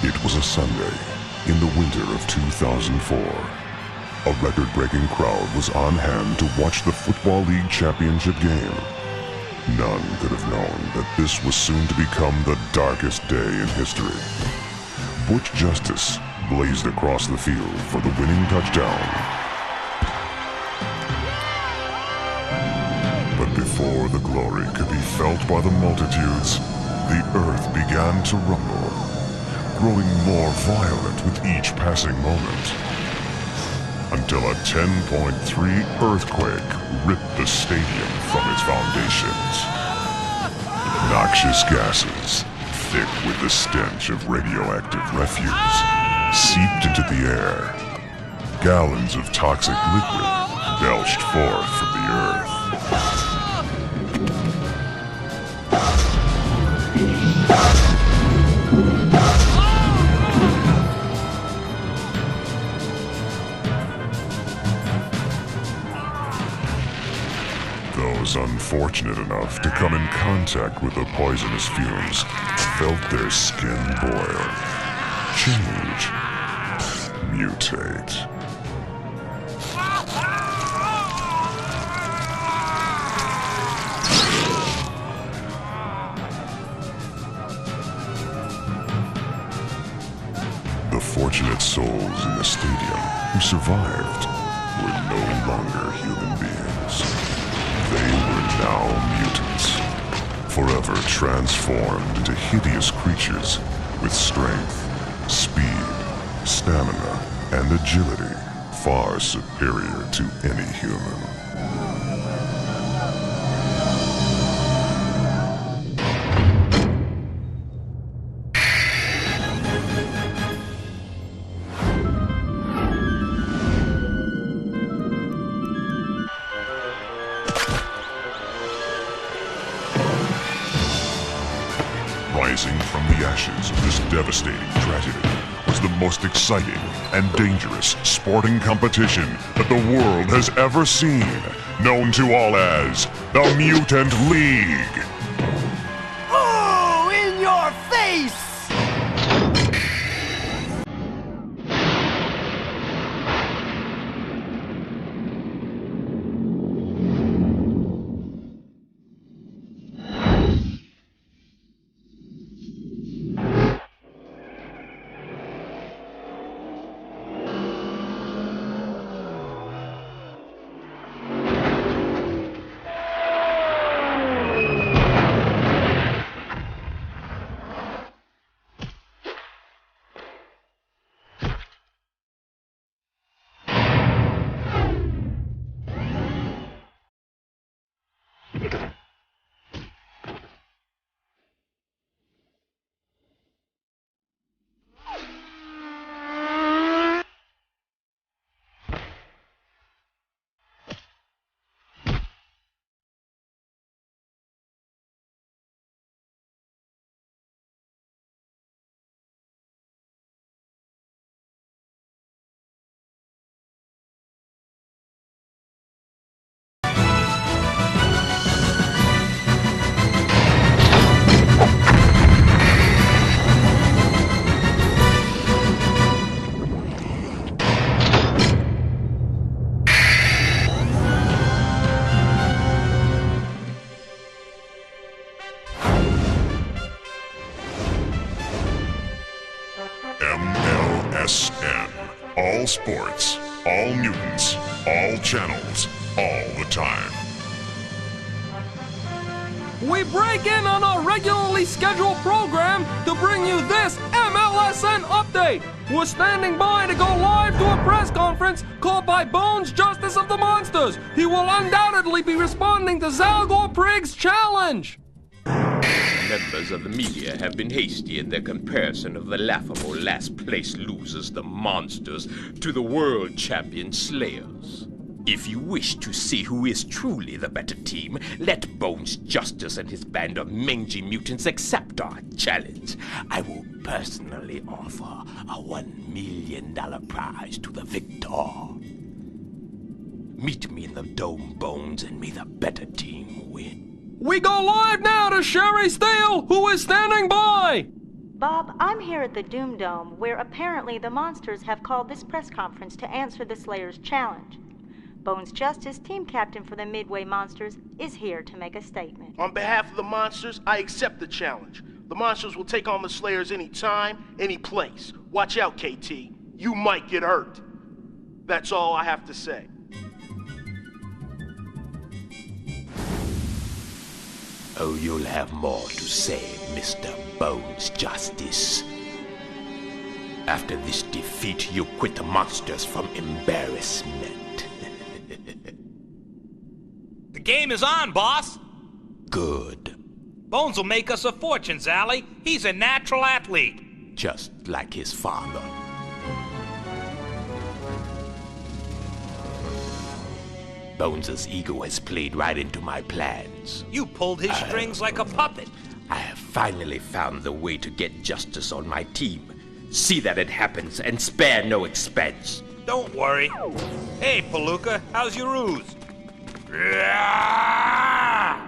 It was a Sunday in the winter of 2004. A record-breaking crowd was on hand to watch the Football League Championship game. None could have known that this was soon to become the darkest day in history. Butch Justice blazed across the field for the winning touchdown. But before the glory could be felt by the multitudes, the earth began to rumble, growing more violent with each passing moment, until a 10.3 earthquake ripped the stadium from its foundations. Noxious gases, thick with the stench of radioactive refuse, seeped into the air. Gallons of toxic liquid belched forth from the earth. Those unfortunate enough to come in contact with the poisonous fumes felt their skin boil, change, mutate. The fortunate souls in the stadium who survived were no longer human beings. They were now mutants, forever transformed into hideous creatures with strength, speed, stamina, and agility far superior to any human. Rising from the ashes of this devastating tragedy was the most exciting and dangerous sporting competition that the world has ever seen, known to all as the Mutant League. Oh, in your face! MLSN. All sports, all mutants, all channels, all the time. We break in on our regularly scheduled program to bring you this MLSN update. We're standing by to go live to a press conference called by Bones Justice of the Monsters. He will undoubtedly be responding to Zalgor Prigg's challenge. Members of the media have been hasty in their comparison of the laughable last-place losers, the Monsters, to the world champion Slayers. If you wish to see who is truly the better team, let Bones Justice and his band of mangy mutants accept our challenge. I will personally offer a $1 million prize to the victor. Meet me in the Dome, Bones, and may the better team win. We go live now to Sherry Steele, who is standing by. Bob, I'm here at the Doom Dome, where apparently the monsters have called this press conference to answer the Slayer's challenge. Bones Justice, team captain for the Midway Monsters, is here to make a statement. On behalf of the monsters, I accept the challenge. The monsters will take on the Slayers any time, any place. Watch out, KT. You might get hurt. That's all I have to say. Oh, you'll have more to say, Mr. Bones Justice. After this defeat, you quit the monsters from embarrassment. The game is on, boss. Good. Bones will make us a fortune, Sally. He's a natural athlete. Just like his father. Bones' ego has played right into my plans. You pulled his strings like a puppet. I have finally found the way to get justice on my team. See that it happens and spare no expense. Don't worry. Hey, Palooka, how's your ruse?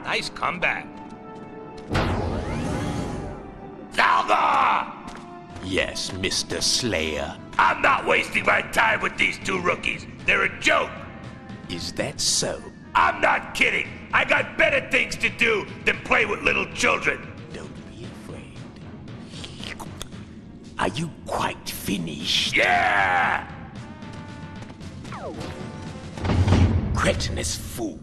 Nice comeback. Zelda! Yes, Mr. Slayer. I'm not wasting my time with these two rookies. They're a joke. Is that so? I'm not kidding. I got better things to do than play with little children. Don't be afraid. Are you quite finished? Yeah! You cretinous fool.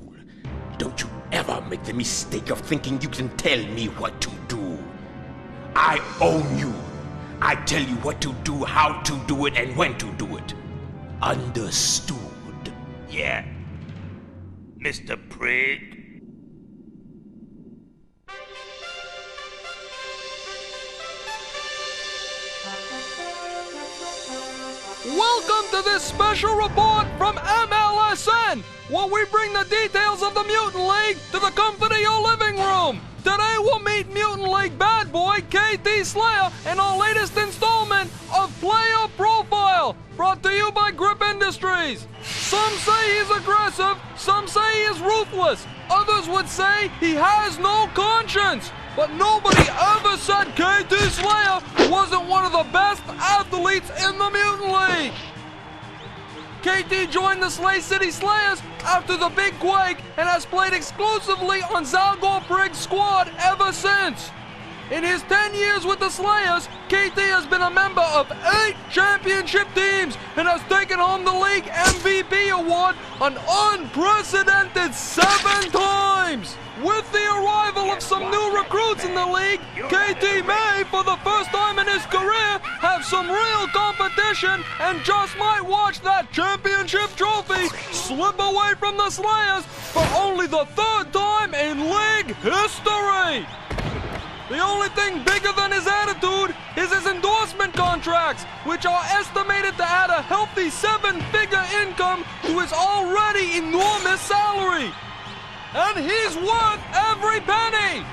Don't you ever make the mistake of thinking you can tell me what to do. I own you. I tell you what to do, how to do it, and when to do it. Understood? Yeah. Mr. Prig. Welcome to this special report from MLSN, where we bring the details of the Mutant League to the comfort of your living room. Today we'll meet Mutant League bad boy KT Slayer in our latest installment of Player Profile, brought to you by Grip Industries. Some say he's aggressive, some say he is ruthless, others would say he has no conscience. But nobody ever said KT Slayer wasn't one of the best athletes in the Mutant League. KT joined the Slay City Slayers after the Big Quake and has played exclusively on Zalgor Prig's squad ever since. In his 10 years with the Slayers, KT has been a member of 8 championship teams and has taken home the league MVP award an unprecedented 7 times. With the arrival of some new recruits in the league, KT may, for the first time in his career, have some real competition and just might watch that championship trophy slip away from the Slayers for only the 3rd time in league history. The only thing bigger than his attitude is his endorsement contracts, which are estimated to add a healthy 7-figure income to his already enormous salary. And he's worth every penny!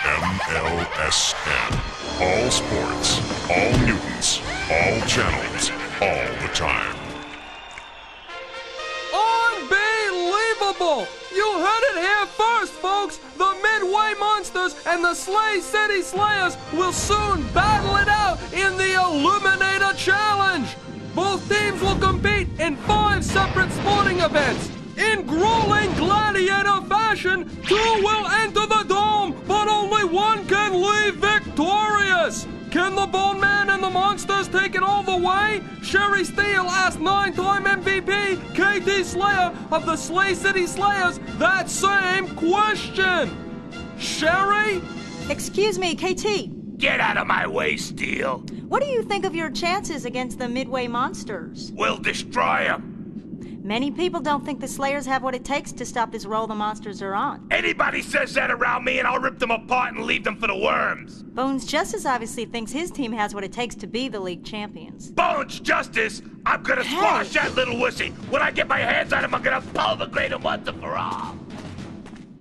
MLSN. All sports, all mutants, all channels, all the time. Unbelievable! You heard it here first, folks! The Midway Monsters and the Slay City Slayers will soon battle it out in the Illuminator Challenge! Both teams will compete in 5 separate sporting events. In grueling gladiator fashion, 2 will enter the dome, but only 1 can leave victorious. Can the Bone Man and the Monsters take it all the way? Sherry Steele asked 9-time MVP KT Slayer of the Slay City Slayers that same question. Sherry? Excuse me, KT. Get out of my way, Steel. What do you think of your chances against the Midway Monsters? We'll destroy them. Many people don't think the Slayers have what it takes to stop this roll the Monsters are on. Anybody says that around me and I'll rip them apart and leave them for the worms. Bones Justice obviously thinks his team has what it takes to be the league champions. Bones Justice? I'm gonna squash that little wussy. When I get my hands on him, I'm gonna pulvergrate him once and for all.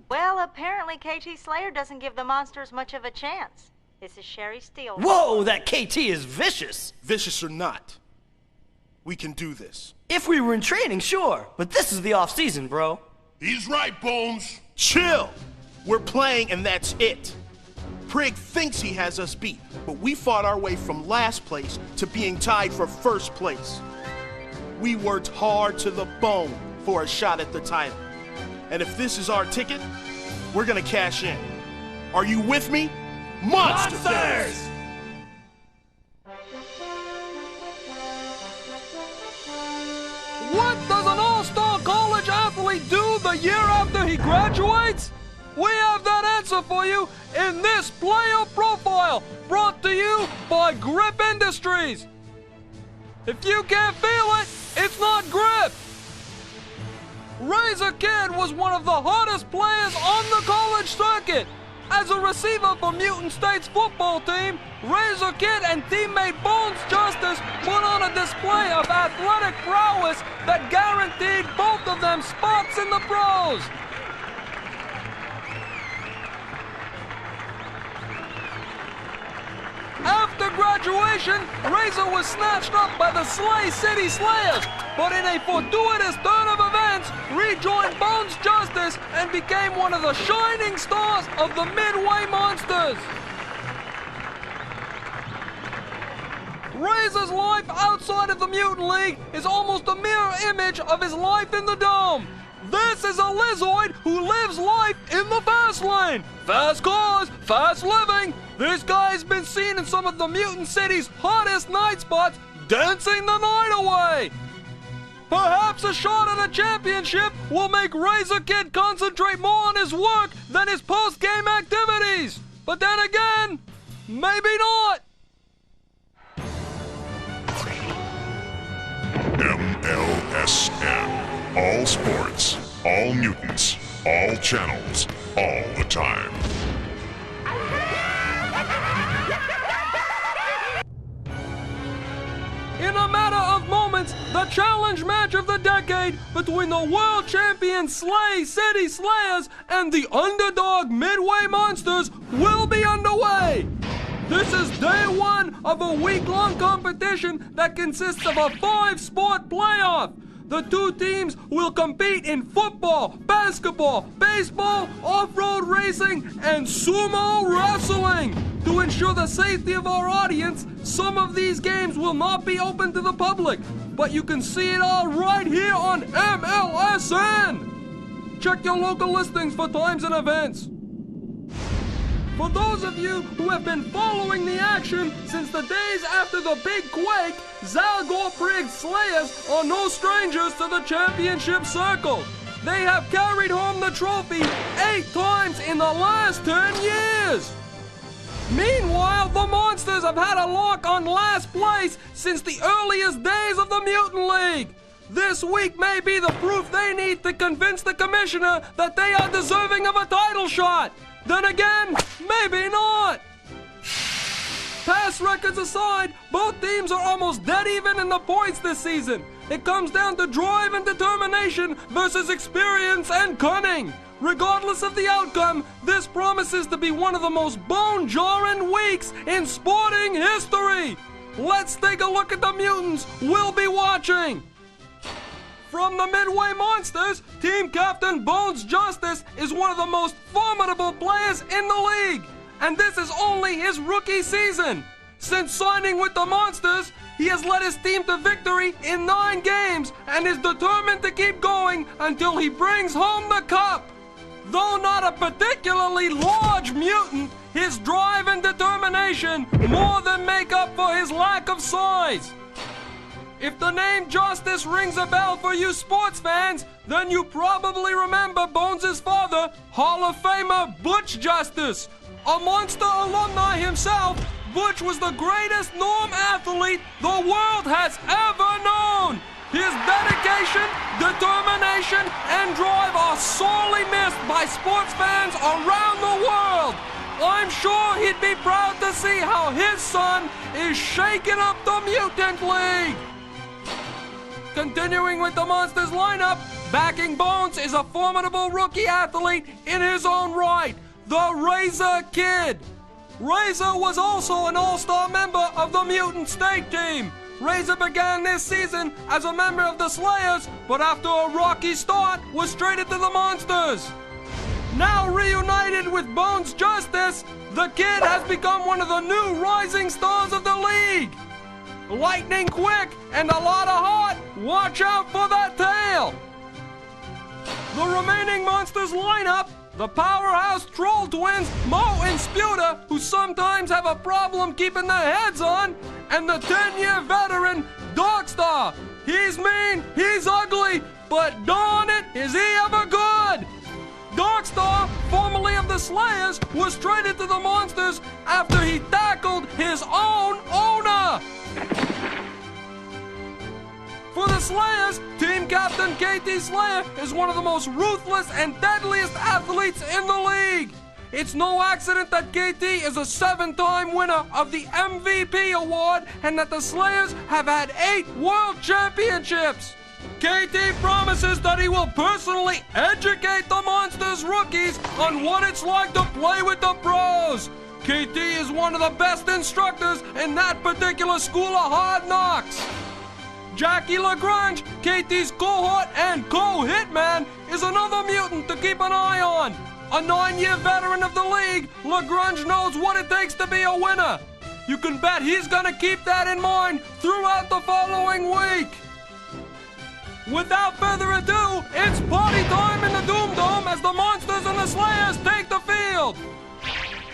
Well, apparently KT Slayer doesn't give the Monsters much of a chance. This is Sherry Steele. Whoa, that KT is vicious. Vicious or not, we can do this. If we were in training, sure. But this is the off-season, bro. He's right, Bones. Chill! We're playing and that's it. Prig thinks he has us beat, but we fought our way from last place to being tied for first place. We worked hard to the bone for a shot at the title. And if this is our ticket, we're gonna cash in. Are you with me? Monsters! What does an all-star college athlete do the year after he graduates? We have that answer for you in this player profile, brought to you by Grip Industries. If you can't feel it, it's not grip. Razor Kid was one of the hottest players on the college circuit. As a receiver for Mutant State's football team, Razor Kid and teammate Bones Justice put on a display of athletic prowess that guaranteed both of them spots in the pros. After graduation, Razor was snatched up by the Slay City Slayers, but in a fortuitous turn of events, rejoined Bones Justice and became one of the shining stars of the Midway Monsters. Razor's life outside of the Mutant League is almost a mirror image of his life in the Dome. This is a Lizoid who lives life in the fast lane. Fast cars, fast living. This guy's been seen in some of the Mutant City's hottest night spots, dancing the night away. Perhaps a shot at a championship will make Razor Kid concentrate more on his work than his post-game activities. But then again, maybe not. MLSN. All sports, all mutants, all channels, all the time. In a matter of moments, the challenge match of the decade between the world champion Slay City Slayers and the underdog Midway Monsters will be underway. This is day one of a week-long competition that consists of a 5-sport playoff. The two teams will compete in football, basketball, baseball, off-road racing, and sumo wrestling. To ensure the safety of our audience, some of these games will not be open to the public, but you can see it all right here on MLSN. Check your local listings for times and events. For those of you who have been following the action since the days after the big quake, Zalgor Prig's Slayers are no strangers to the championship circle. They have carried home the trophy 8 times in the last 10 years. Meanwhile, the Monsters have had a lock on last place since the earliest days of the Mutant League. This week may be the proof they need to convince the commissioner that they are deserving of a title shot. Then again, maybe not. Past records aside, both teams are almost dead even in the points this season. It comes down to drive and determination versus experience and cunning. Regardless of the outcome, this promises to be one of the most bone-jarring weeks in sporting history. Let's take a look at the mutants we'll be watching. From the Midway Monsters, team captain Bones Justice is one of the most formidable players in the league. And this is only his rookie season. Since signing with the Monsters, he has led his team to victory in 9 games and is determined to keep going until he brings home the cup. Though not a particularly large mutant, his drive and determination more than make up for his lack of size. If the name Justice rings a bell for you sports fans, then you probably remember Bones' father, Hall of Famer Butch Justice. A Monster alumni himself, Butch was the greatest norm athlete the world has ever known. His dedication, determination, and drive are sorely missed by sports fans around the world. I'm sure he'd be proud to see how his son is shaking up the Mutant League. Continuing with the Monsters lineup, backing Bones is a formidable rookie athlete in his own right, the Razor Kid. Razor was also an all-star member of the Mutant State team. Razor began this season as a member of the Slayers, but after a rocky start, was traded to the Monsters. Now reunited with Bones Justice, The kid has become one of the new rising stars of the league. Lightning quick and a lot of heart. Watch out for that tail. The remaining monsters lineup: the powerhouse troll twins, Mo and Sputa, who sometimes have a problem keeping their heads on, and the 10-year veteran, Darkstar. He's mean, he's ugly, but darn it, is he ever good! Darkstar, formerly of the Slayers, was traded to the monsters after he tackled his own owner! For the Slayers, Team Captain KT Slayer is one of the most ruthless and deadliest athletes in the league. It's no accident that KT is a 7-time winner of the MVP award and that the Slayers have had 8 world championships. KT promises that he will personally educate the Monsters rookies on what it's like to play with the pros. KT is one of the best instructors in that particular school of hard knocks. Jackie Lagrange, KT's cohort and co-hitman, is another mutant to keep an eye on. A 9-year veteran of the league, Lagrange knows what it takes to be a winner. You can bet he's gonna keep that in mind throughout the following week. Without further ado, it's party time in the Doom Dome as the Monsters and the Slayers take the field.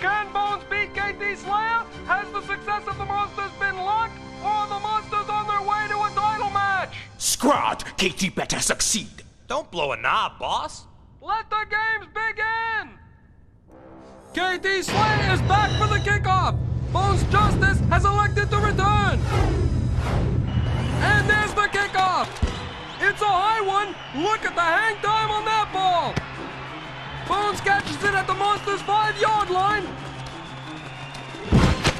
Can Bones beat KT Slayer? Has the success of the Monsters been luck? Or are the Monsters on their way to a title match? Scrod, KT better succeed. Don't blow a knob, boss. Let the games begin! KT Slayer is back for the kickoff. Bones Justice has elected to return. And there's the kickoff. It's a high one. Look at the hang time on that ball. Bones catches it at the Monsters' 5-yard line.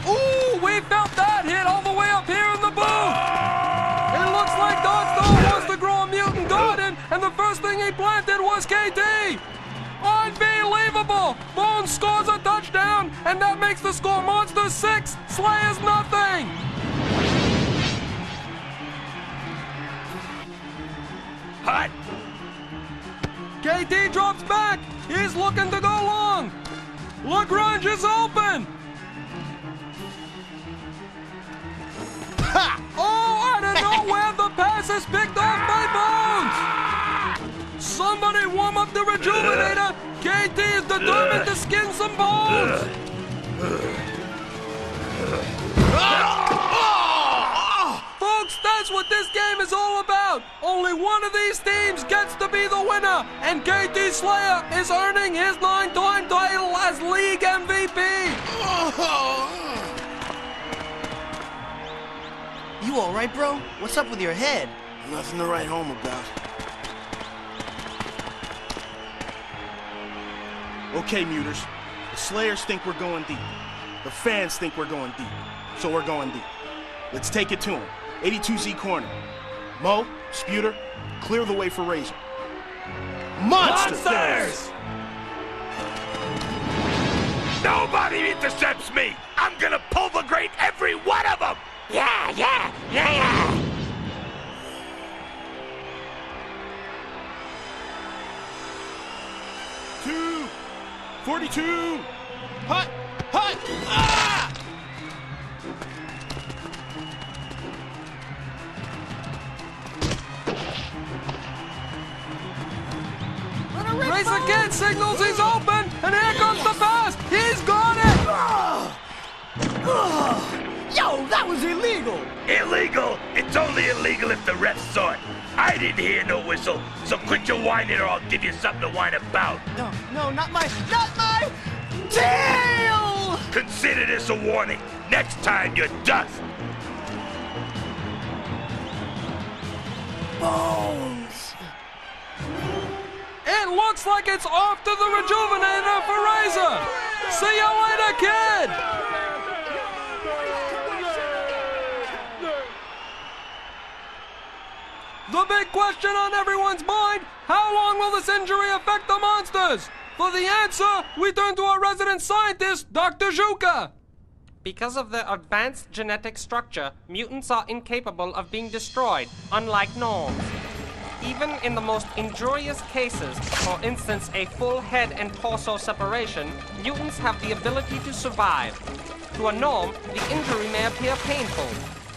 Ooh, we felt that hit all the way up here in the booth. It looks like Darkstar wants to grow a mutant garden, and the first thing he planted was KT. Unbelievable! Bones scores a touchdown, and that makes the score Monsters 6, Slayers nothing. Hut! KT drops back. He's looking to go long. Lagrange is open. Ha! Oh, out of nowhere, the pass is picked off by Bones. Somebody warm up the Rejuvenator. KT is determined to skin some bones. Folks, that's what this game is all about. Only one of these teams gets to be the winner, and KT Slayer is earning his 9-time title as League MVP. You all right, bro? What's up with your head? Nothing to write home about. Okay, Muters. The Slayers think we're going deep. The fans think we're going deep. So we're going deep. Let's take it to them. 82Z corner. Mo, Sputer, clear the way for Razor. Monsters! Nobody intercepts me! I'm gonna pulvergrate every one of them! Yeah! 42! Hut! Ah! Razor Kid signals he's open, and here comes the pass. He's got it! Yo, that was illegal! Illegal? It's only illegal if the refs saw it. I didn't hear no whistle, so quit your whining or I'll give you something to whine about. No, not my tail! Consider this a warning. Next time you're dust. Bones! It looks like it's off to the Rejuvenator for Razor. See you later, kid! The big question on everyone's mind, how long will this injury affect the Monsters? For the answer, we turn to our resident scientist, Dr. Zhuka. Because of their advanced genetic structure, mutants are incapable of being destroyed, unlike gnomes. even in the most injurious cases, for instance a full head and torso separation, mutants have the ability to survive. To a norm, the injury may appear painful,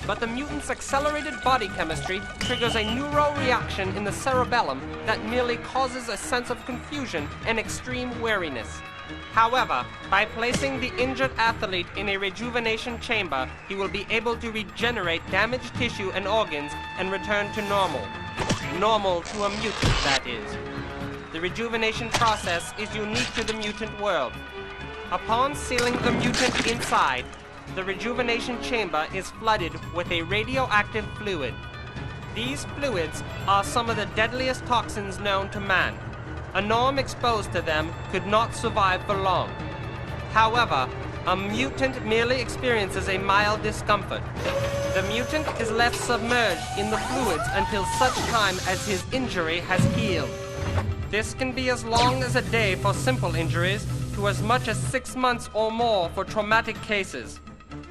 but the mutant's accelerated body chemistry triggers a neuroreaction in the cerebellum that merely causes a sense of confusion and extreme weariness. However, by placing the injured athlete in a rejuvenation chamber, he will be able to regenerate damaged tissue and organs and return to normal. Normal to a mutant, that is. The rejuvenation process is unique to the mutant world. Upon sealing the mutant inside, the rejuvenation chamber is flooded with a radioactive fluid. These fluids are some of the deadliest toxins known to man. A norm exposed to them could not survive for long. However, a mutant merely experiences a mild discomfort. The mutant is left submerged in the fluids until such time as his injury has healed. This can be as long as a day for simple injuries to as much as 6 months or more for traumatic cases.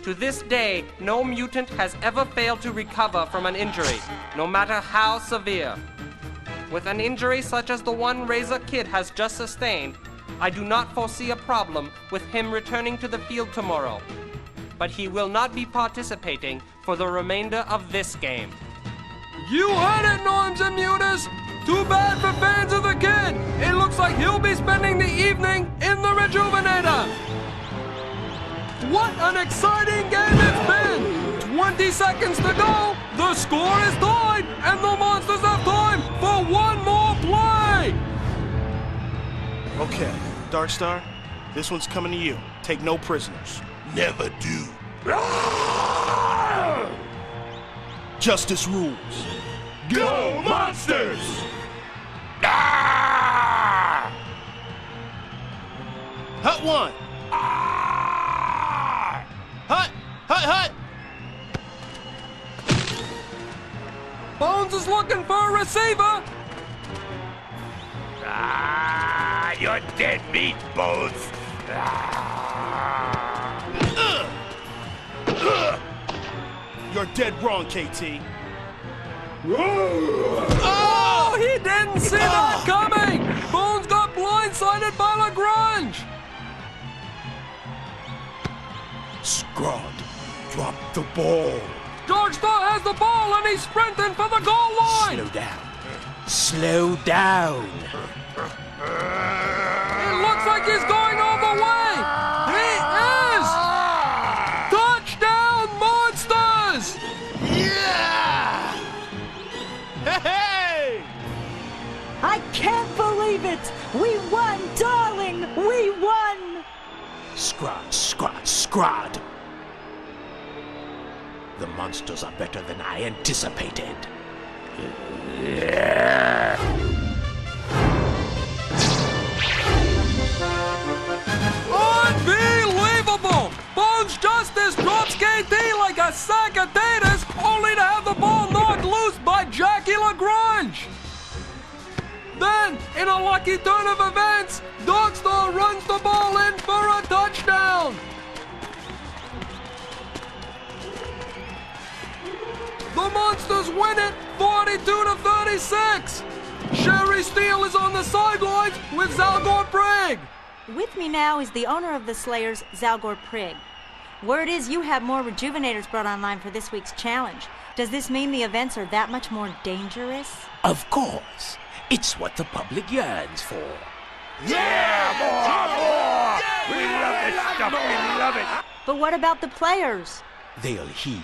To this day, no mutant has ever failed to recover from an injury, no matter how severe. With an injury such as the one Razor Kid has just sustained, I do not foresee a problem with him returning to the field tomorrow. But he will not be participating for the remainder of this game. You heard it, Norms and Mutas! Too bad for fans of the Kid! It looks like he'll be spending the evening in the Rejuvenator! What an exciting game it's been! 20 seconds to go, the score is tied, and the Monsters have time for one more play! Okay, Darkstar, this one's coming to you. Take no prisoners. Never do. Justice rules. Go, monsters! Hut one! Hut! Hut! Hut! Bones is looking for a receiver! You're dead meat, Bones! You're dead wrong, KT. Oh, he didn't see that coming! Bones got blindsided by Lagrange! Scrod, drop the ball. Darkstar has the ball and he's sprinting for the goal line! Slow down. Slow down. It looks like he's going all the way! He is! Touchdown, Monsters! Yeah! Hey! I can't believe it! We won, darling! We won! Scrod, Scrod, Scrod. The monsters are better than I anticipated. Unbelievable! Bones Justice drops KT like a sack of taters, only to have the ball knocked loose by Jackie Lagrange! Then, in a lucky turn of events, Darkstar runs the ball in for a touchdown! The Monsters win it 42-36! Sherry Steele is on the sidelines with Zalgor Prigg! With me now is the owner of the Slayers, Zalgor Prigg. Word is you have more Rejuvenators brought online for this week's challenge. Does this mean the events are that much more dangerous? Of course. It's what the public yearns for. Yeah, more! We love this stuff, we love it! But what about the players? They'll heal.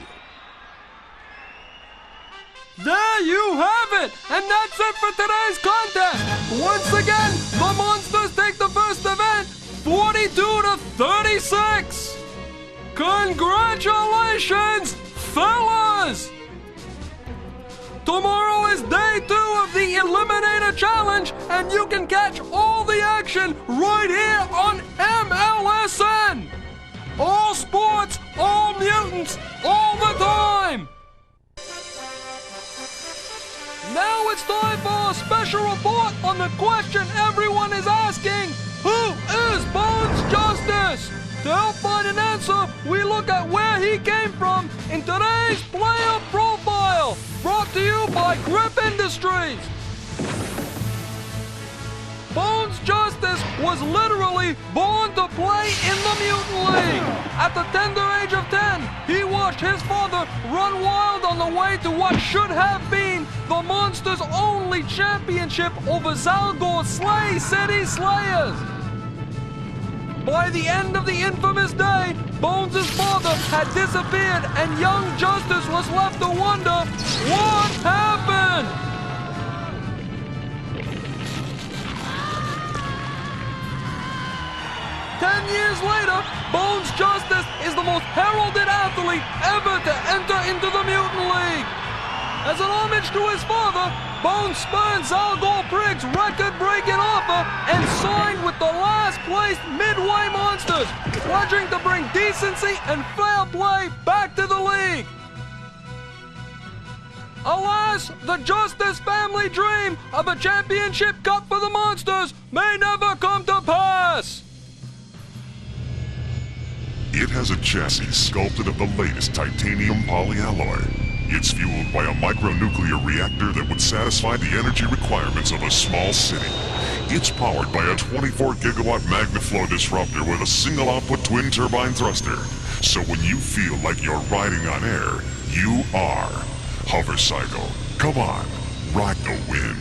There you have it! And that's it for today's contest! Once again, the Monsters take the first event 42-36! Congratulations, fellas! Tomorrow is day 2 of the Eliminator Challenge, and you can catch all the action right here on MLSN! All sports, all mutants, all the time! Now it's time for a special report on the question everyone is asking: who is Bones Justice? To help find an answer, we look at where he came from in today's player profile, brought to you by Grip Industries. Bones Justice was literally born to play in the Mutant League. At the tender age of 10, he watched his father run wild on the way to what should have been the Monsters' only championship over Zalgor's Slay City Slayers. By the end of the infamous day, Bones' father had disappeared and young Justice was left to wonder what happened. 10 years later, Bones Justice is the most heralded athlete ever to enter into the Mutant League. As an homage to his father, Bones spurned Zalgor Prigg's record-breaking offer and signed with the last-placed Midway Monsters, pledging to bring decency and fair play back to the league. Alas, the Justice family dream of a championship cup for the Monsters may never come to pass. It has a chassis sculpted of the latest titanium polyalloy. It's fueled by a micronuclear reactor that would satisfy the energy requirements of a small city. It's powered by a 24-gigawatt MagnaFlow disruptor with a single output twin turbine thruster. So when you feel like you're riding on air, you are. Hover Cycle, come on, ride the wind.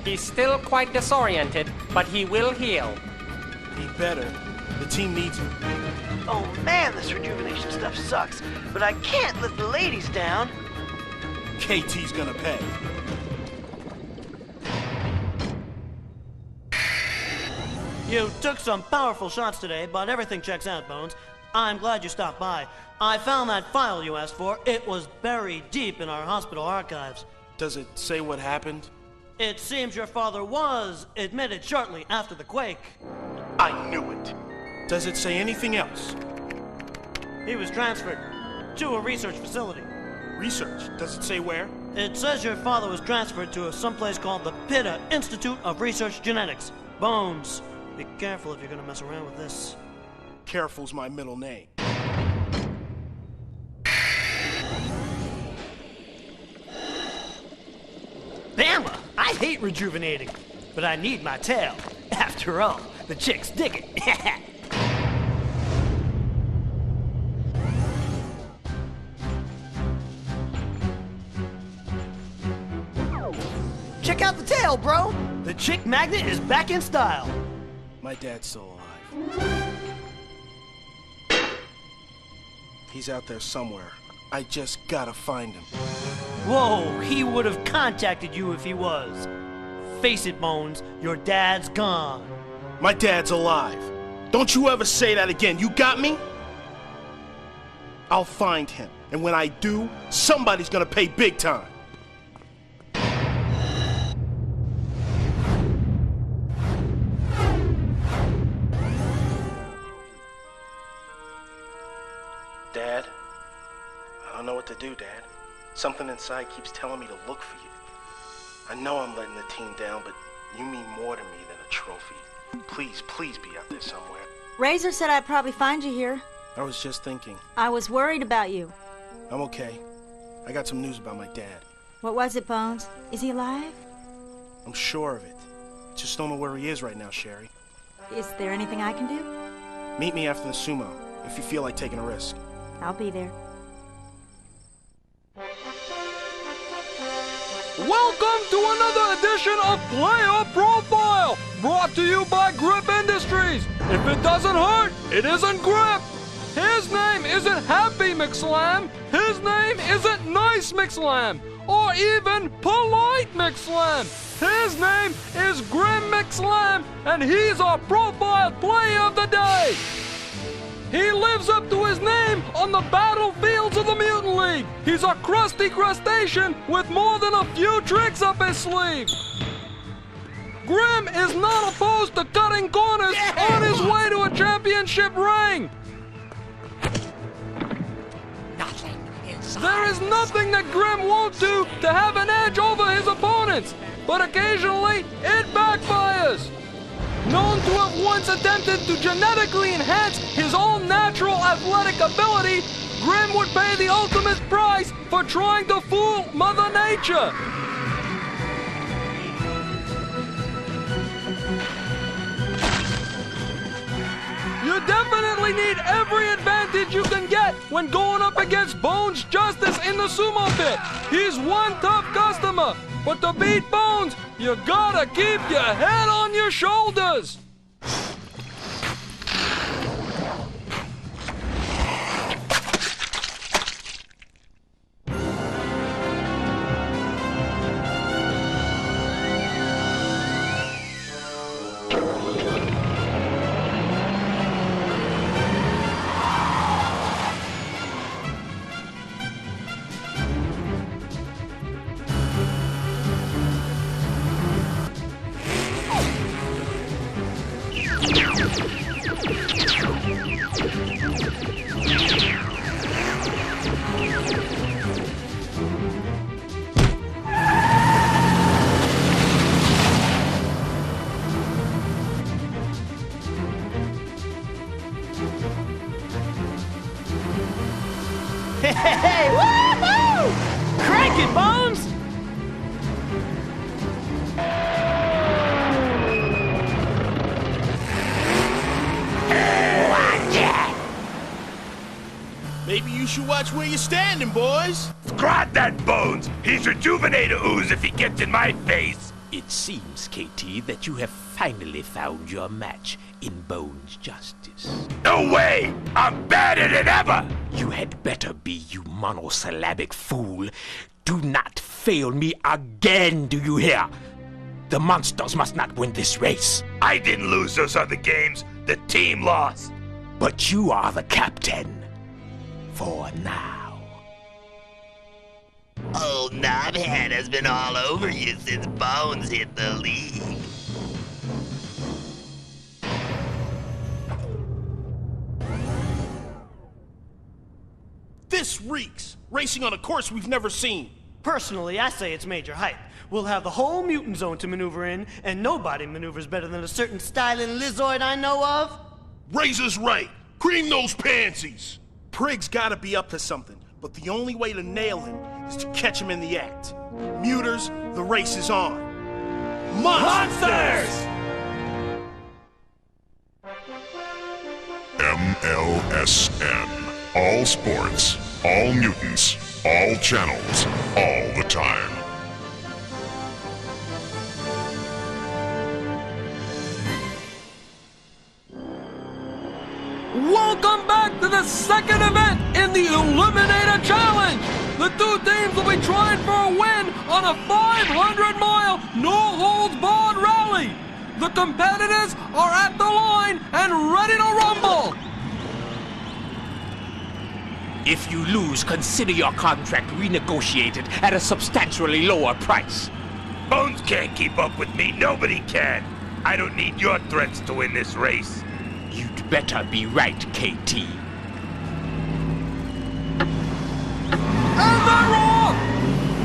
He's still quite disoriented, but he will heal. He better. The team needs him. Oh man, this rejuvenation stuff sucks, but I can't let the ladies down. KT's gonna pay. You took some powerful shots today, but everything checks out, Bones. I'm glad you stopped by. I found that file you asked for. It was buried deep in our hospital archives. Does it say what happened? It seems your father was admitted shortly after the quake. I knew it. Does it say anything else? He was transferred to a research facility. Research? Does it say where? It says your father was transferred to someplace called the PITA Institute of Research Genetics. Bones, be careful if you're gonna mess around with this. Careful's my middle name. Bama! I hate rejuvenating, but I need my tail. After all, the chicks dig it. Check out the tail, bro! The chick magnet is back in style. My dad's still alive. He's out there somewhere. I just gotta find him. Whoa, he would have contacted you if he was. Face it, Bones, your dad's gone. My dad's alive. Don't you ever say that again, you got me? I'll find him, and when I do, somebody's gonna pay big time. Dad? I don't know what to do, Dad. Something inside keeps telling me to look for you. I know I'm letting the team down, but you mean more to me than a trophy. Please, please be out there somewhere. Razor said I'd probably find you here. I was just thinking. I was worried about you. I'm okay. I got some news about my dad. What was it, Bones? Is he alive? I'm sure of it. Just don't know where he is right now, Sherry. Is there anything I can do? Meet me after the sumo, if you feel like taking a risk. I'll be there. Welcome to another edition of Player Profile, brought to you by Grip Industries. If it doesn't hurt, it isn't Grip. His name isn't Happy McSlam. His name isn't Nice McSlam, or even Polite McSlam. His name is Grim McSlam, and he's our Profile Player of the Day. He lives up to his name on the battlefields of the Mutant League. He's a crusty crustacean with more than a few tricks up his sleeve. Grim is not opposed to cutting corners on his way to a championship ring. There is nothing that Grim won't do to have an edge over his opponents, but occasionally it backfires. known to have once attempted to genetically enhance his own natural athletic ability, Grim would pay the ultimate price for trying to fool Mother Nature. You definitely need every advantage you can get when going up against Bones Justice in the sumo pit. He's one tough customer, but to beat Bones, you gotta keep your head on your shoulders. Hey, woohoo! Crank it, Bones! Maybe you should watch where you're standing, boys. Scrod that Bones! He's rejuvenator ooze if he gets in my face! It seems, KT, that you have finally found your match in Bones Justice. No way! I'm badder than ever! You had better be, you monosyllabic fool. Do not fail me again, do you hear? The monsters must not win this race. I didn't lose those other games. The team lost. But you are the captain. For now. Old Knobhead has been all over you since Bones hit the league. This reeks. Racing on a course we've never seen. Personally, I say it's major hype. We'll have the whole mutant zone to maneuver in, and nobody maneuvers better than a certain styling lizard I know of. Razor's right. Cream those pansies. Prig's gotta be up to something, but the only way to nail him is to catch him in the act. Muters, the race is on. Monsters! MLSN. All sports, all mutants, all channels, all the time. Welcome back to the second event in the Eliminator Challenge! The two teams will be trying for a win on a 500-mile, no-holds-barred rally! The competitors are at the line and ready to rumble! If you lose, consider your contract renegotiated at a substantially lower price. Bones can't keep up with me. Nobody can. I don't need your threats to win this race. You'd better be right, KT. And they're off!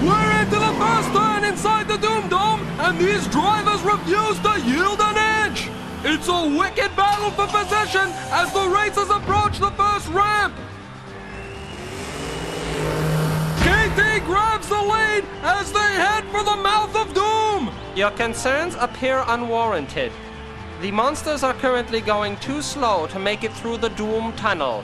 We're into the first turn inside the Doom Dome, and these drivers refuse to yield an inch! It's a wicked battle for position as the racers approach the first ramp! KT grabs the lead as they head for the mouth of doom! Your concerns appear unwarranted. The monsters are currently going too slow to make it through the Doom Tunnel.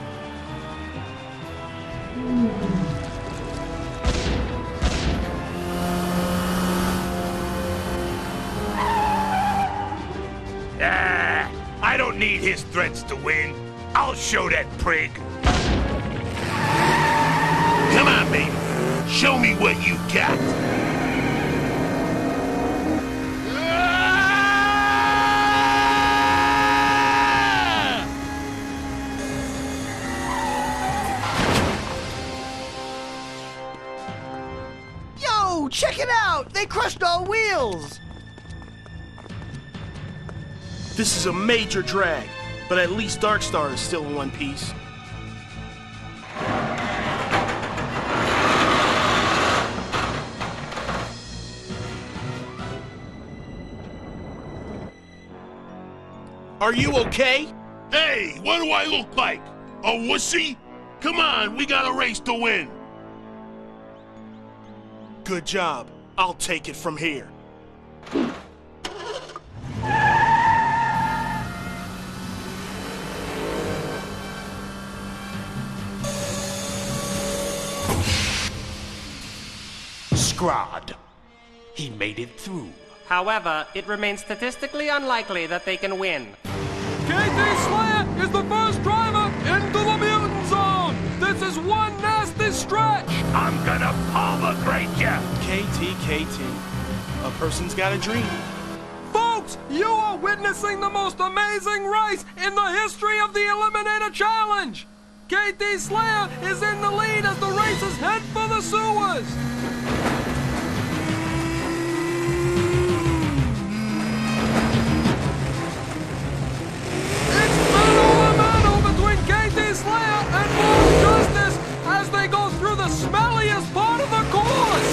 I don't need his threats to win. I'll show that prig. Come on, baby. Show me what you got. Yo, check it out! They crushed our wheels! This is a major drag, but at least Darkstar is still in one piece. Are you okay? Hey, what do I look like? A wussy? Come on, we got a race to win. Good job. I'll take it from here. Scrod. He made it through. However, it remains statistically unlikely that they can win. KT Slayer is the first driver into the mutant zone! This is one nasty stretch! I'm gonna palmer grate ya! KT. A person's got a dream. Folks, you are witnessing the most amazing race in the history of the Eliminator Challenge! KT Slayer is in the lead as the racers head for the sewers! KT Slayer and Bones Justice as they go through the smelliest part of the course!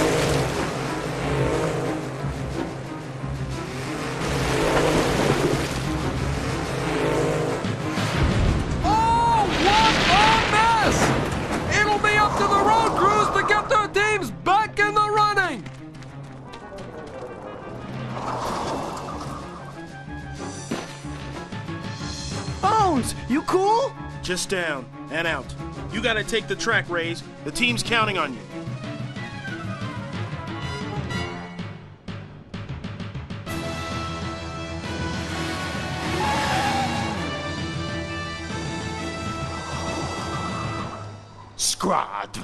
Oh, what a mess! It'll be up to the road crews to get their teams back in the running! Bones, you cool? Just down and out. You gotta take the track, Rays. The team's counting on you. Scrod.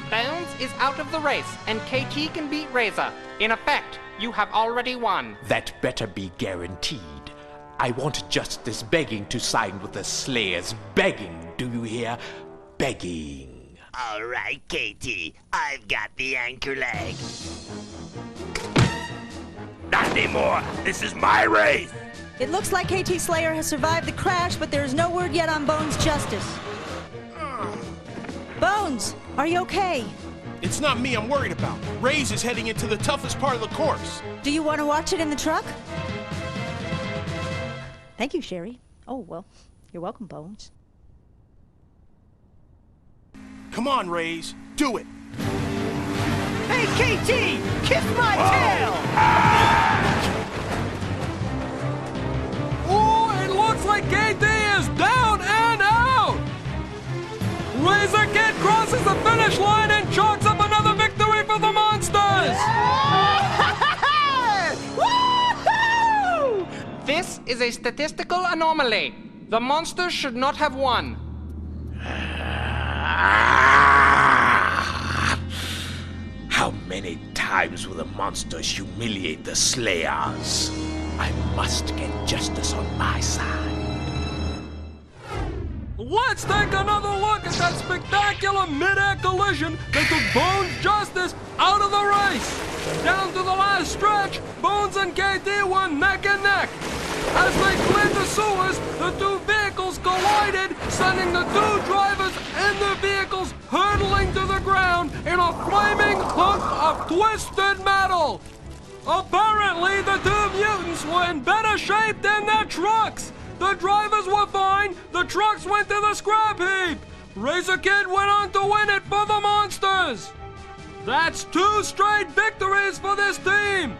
Bones is out of the race, and KT can beat Razor. In effect, you have already won. That better be guaranteed. I want Justice begging to sign with the Slayers. Begging, do you hear? Begging. All right, KT. I've got the anchor leg. Not anymore. This is my race. It looks like KT Slayer has survived the crash, but there is no word yet on Bones' justice. Bones, are you okay? It's not me I'm worried about. Rays is heading into the toughest part of the course. Do you want to watch it in the truck? Thank you, Sherry. Oh, well, you're welcome, Bones. Come on, Rays. Do it. Hey, KT! Kiss my tail! Oh, it looks like KT is down and out! Razor Kid crosses the finish line and chalks up another victory for the Monsters! This is a statistical anomaly. The Monsters should not have won. How many times will the Monsters humiliate the Slayers? I must get justice on my side. Let's take another look at that spectacular mid-air collision that took Bones Justice out of the race. Down to the last stretch, Bones and KT were neck and neck. As they cleared the sewers, the two vehicles collided, sending the two drivers and their vehicles hurtling to the ground in a flaming hunk of twisted metal. Apparently, the two mutants were in better shape than their trucks. The drivers were fine, the trucks went to the scrap heap. Razor Kid went on to win it for the Monsters. That's 2 straight victories for this team.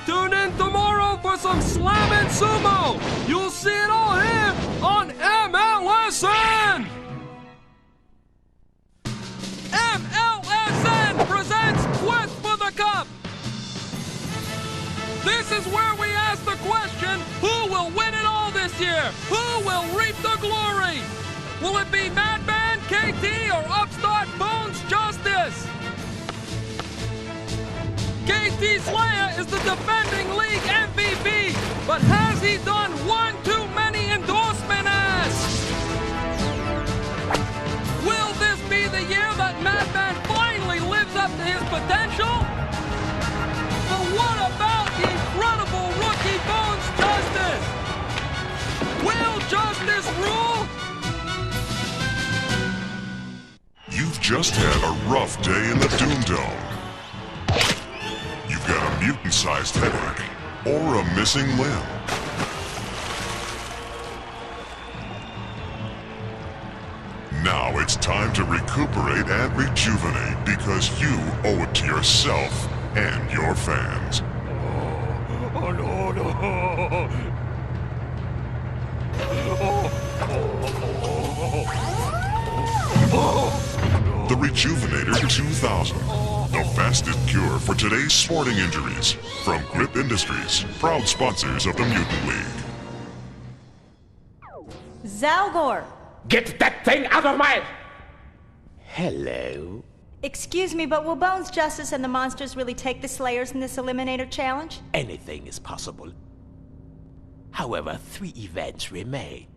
Tune in tomorrow for some slammin' sumo. You'll see it all here on MLSN. MLSN presents Quest for the Cup. This is where we ask the question, who will win it all this year? Who will reap the glory? Will it be Madman, KT, or upstart Bones Justice? KT Slayer is the defending league MVP, but has he done one too many endorsement asks? Will this be the year that Madman finally lives up to his potential? But what about the incredible rookie Bones Justice? Will Justice rule? You've just had a rough day in the Doom Dome. You've got a mutant-sized headache or a missing limb. Now it's time to recuperate and rejuvenate because you owe it to yourself and your fans. Oh, no, no. The Rejuvenator 2000. The fastest cure for today's sporting injuries. From Grip Industries, proud sponsors of the Mutant League. Zalgor! Get that thing out of my... Hello? Excuse me, but will Bones Justice and the monsters really take the Slayers in this Eliminator challenge? Anything is possible. However, 3 events remain.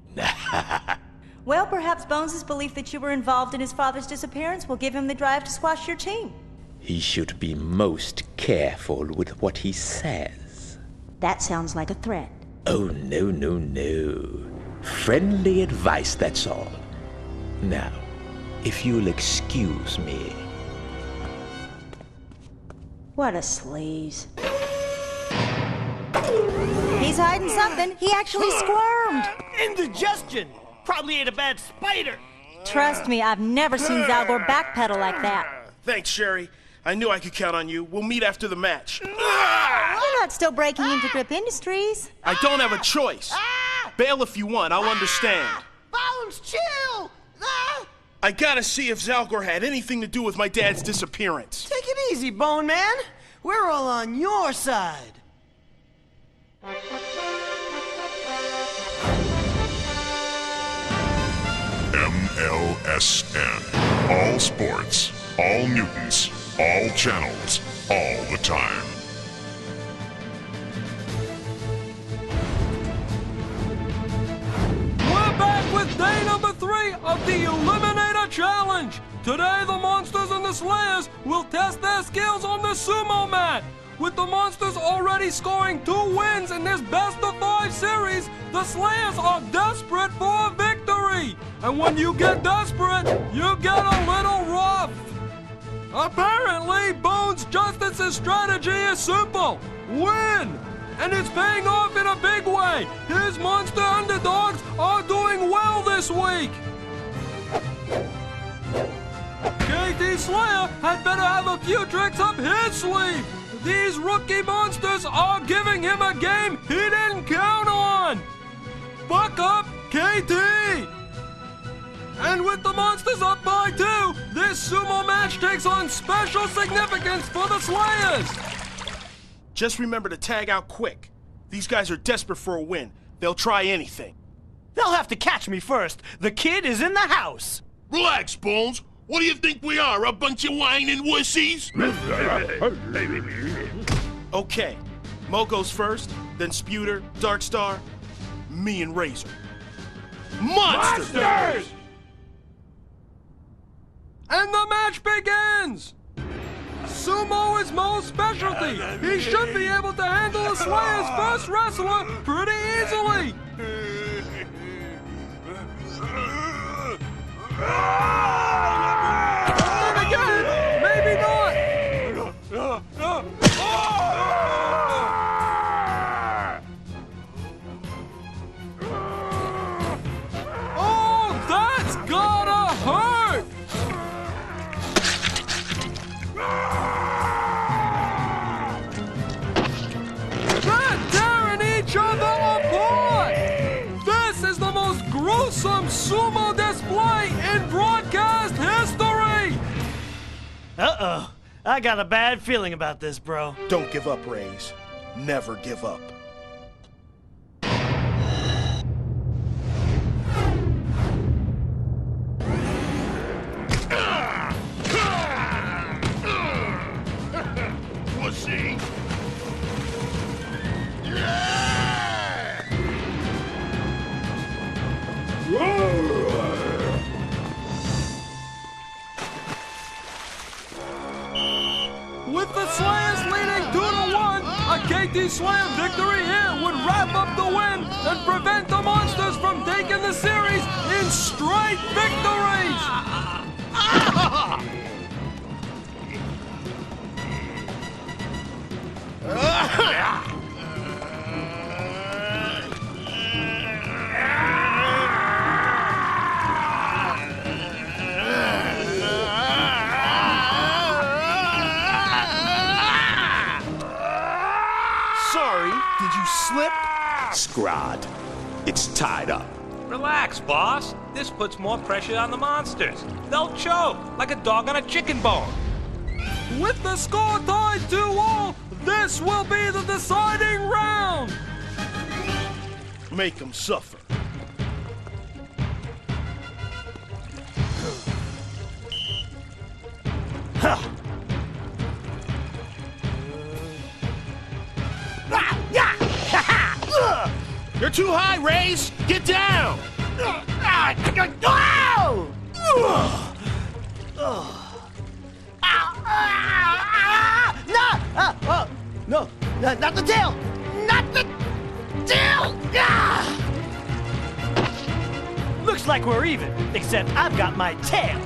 Well, perhaps Bones' belief that you were involved in his father's disappearance will give him the drive to squash your team. He should be most careful with what he says. That sounds like a threat. Oh, no, no, no. Friendly advice, that's all. Now, if you'll excuse me. What a sleaze. He's hiding something. He actually squirmed. Indigestion! Probably ate a bad spider! Trust me, I've never seen Zalgor backpedal like that. Thanks, Sherry. I knew I could count on you. We'll meet after the match. You're not still breaking into Grip Industries. I don't have a choice. Bail if you want, I'll understand. Bones, chill! I gotta see if Zalgor had anything to do with my dad's disappearance. Take it easy, Bone Man. We're all on your side. MLSN. All sports, all mutants, all channels, all the time. We're back with day number 3 of the Eliminator Challenge. Today, the Monsters and the Slayers will test their skills on the sumo mat. With the Monsters already scoring 2 wins in this best-of-5 series, the Slayers are desperate for a victory. And when you get desperate, you get a little rough. Apparently, Bones Justice's strategy is simple. Win! And it's paying off in a big way. His monster underdogs are doing well this week. KT Slayer had better have a few tricks up his sleeve. These rookie monsters are giving him a game he didn't count on. Buck up, KT! And with the monsters up by 2, this sumo match takes on special significance for the Slayers. Just remember to tag out quick. These guys are desperate for a win. They'll try anything. They'll have to catch me first. The kid is in the house. Relax, Bones. What do you think we are, a bunch of whining wussies? Okay, Mo goes first, then Sputer, Darkstar, me and Razor. Monsters! And the match begins! Sumo is Mo's specialty. He should be able to handle the Slayer's first wrestler pretty easily. Then again, maybe not. Oh, that's gotta hurt. They're tearing each other apart! This is the most gruesome sumo display in broadcast history! Uh-oh. I got a bad feeling about this, bro. Don't give up, Rays. Never give up. Wussy! With the Slayers leading 2-1, a KT Slam victory here would wrap up the win and prevent the Monsters from taking the series in straight victories! Scrod. It's tied up. Relax, boss. This puts more pressure on the monsters. They'll choke like a dog on a chicken bone. With the score tied 2-2, this will be the deciding round. Make them suffer. Ha! You're too high, Rays! Get down! No, not the tail! Not the tail! Looks like we're even, except I've got my tail.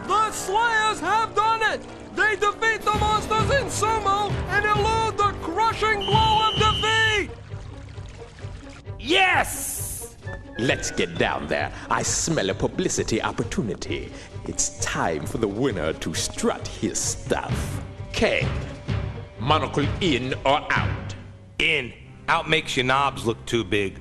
The Slayers have done it! They defeat the monsters in sumo and elude the crushing blow of defeat! Yes! Let's get down there. I smell a publicity opportunity. It's time for the winner to strut his stuff. K. Monocle in or out? In. Out makes your knobs look too big.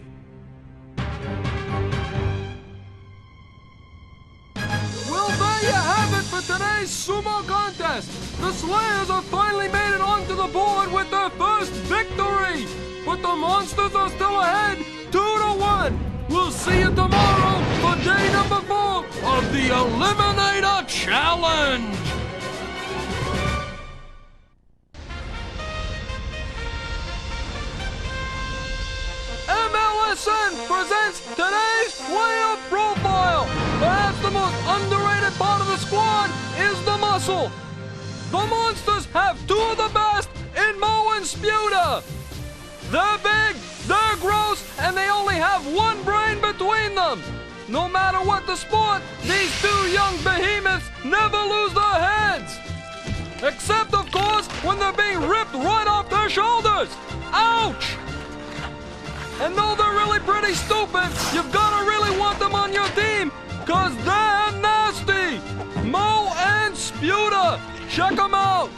Well, there you have it for today's sumo contest. The Slayers have finally made it onto the board with their first victory. But the monsters are still ahead, 2-1. We'll see you tomorrow for day number 4 of the Eliminator Challenge. MLSN presents today's player profile. Perhaps the most underrated part of the squad is the muscle. The monsters have 2 of the best in Mo and Sputa. They're big, they're gross, and they only have one brain between them. No matter what the sport, these 2 young behemoths never lose their heads. Except, of course, when they're being ripped right off their shoulders. Ouch! And though they're really pretty stupid, you've gotta really want them on your team, cause they're nasty! Mo and Sputa! Check them out!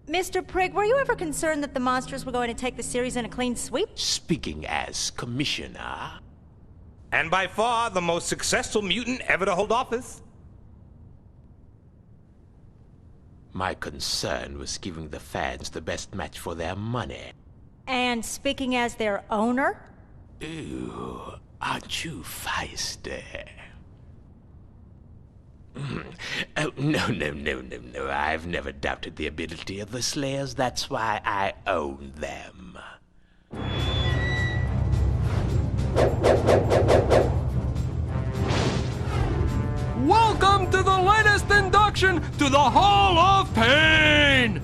Mr. Prigg, were you ever concerned that the monsters were going to take the series in a clean sweep? Speaking as commissioner. And by far the most successful mutant ever to hold office. My concern was giving the fans the best match for their money. And speaking as their owner? Ooh, aren't you feisty? Oh, no. I've never doubted the ability of the Slayers. That's why I own them. Welcome to the latest induction to the Hall of Pain!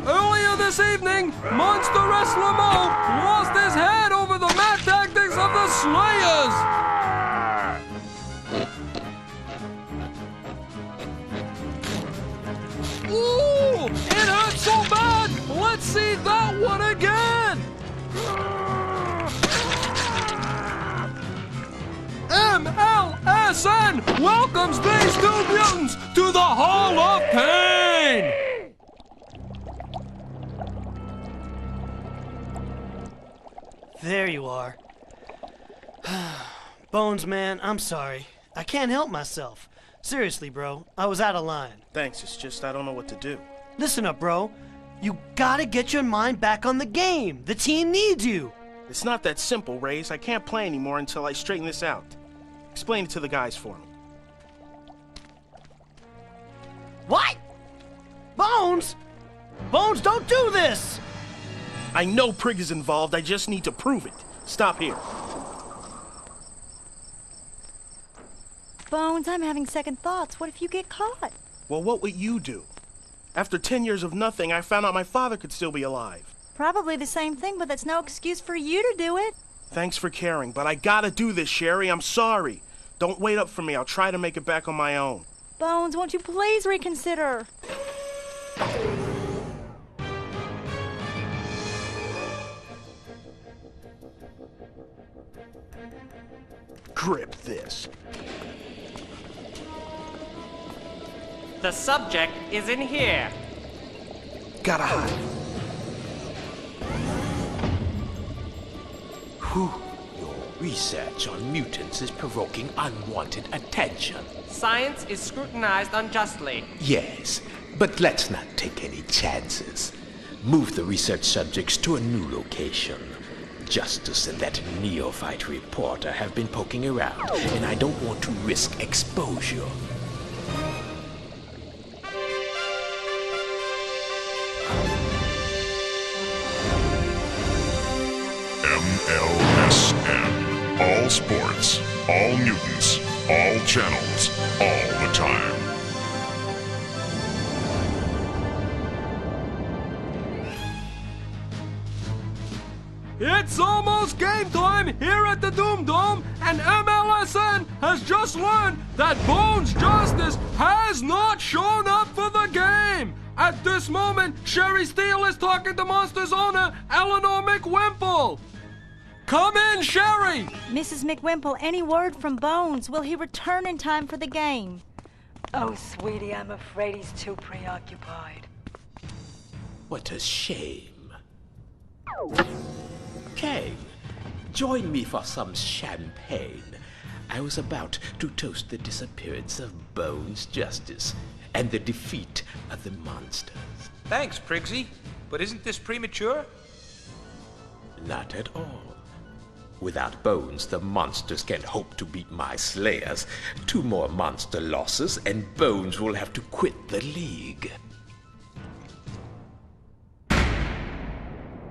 Earlier this evening, Monster Wrestler Mo lost his head over the mat tactics of the Slayers! Ooh! It hurt so bad! Let's see that one again! MLSN welcomes these 2 mutants to the Hall of Pain! There you are. Bones, man, I'm sorry. I can't help myself. Seriously, bro, I was out of line. Thanks, it's just I don't know what to do. Listen up, bro. You gotta get your mind back on the game. The team needs you. It's not that simple, Rays. I can't play anymore until I straighten this out. Explain it to the guys for me. What? Bones? Bones, don't do this! I know Prigg is involved, I just need to prove it. Stop here. Bones, I'm having second thoughts. What if you get caught? Well, what would you do? After 10 years of nothing, I found out my father could still be alive. Probably the same thing, but that's no excuse for you to do it. Thanks for caring, but I gotta do this, Sherry. I'm sorry. Don't wait up for me. I'll try to make it back on my own. Bones, won't you please reconsider? Grip this. The subject is in here. Gotta hide. Whew. Your research on mutants is provoking unwanted attention. Science is scrutinized unjustly. Yes, but let's not take any chances. Move the research subjects to a new location. Justice and that neophyte reporter have been poking around, and I don't want to risk exposure. MLSN. All sports, all mutants, all channels, all the time. It's almost game time here at the Doom Dome, and MLSN has just learned that Bones Justice has not shown up for the game. At this moment, Sherry Steele is talking to Monsters owner Eleanor McWimple. Come in, Sherry! Mrs. McWimple, any word from Bones? Will he return in time for the game? Oh, sweetie, I'm afraid he's too preoccupied. What a shame. Kang, join me for some champagne. I was about to toast the disappearance of Bones Justice and the defeat of the monsters. Thanks, Prigsy. But isn't this premature? Not at all. Without Bones, the monsters can't hope to beat my Slayers. 2 more monster losses, and Bones will have to quit the League.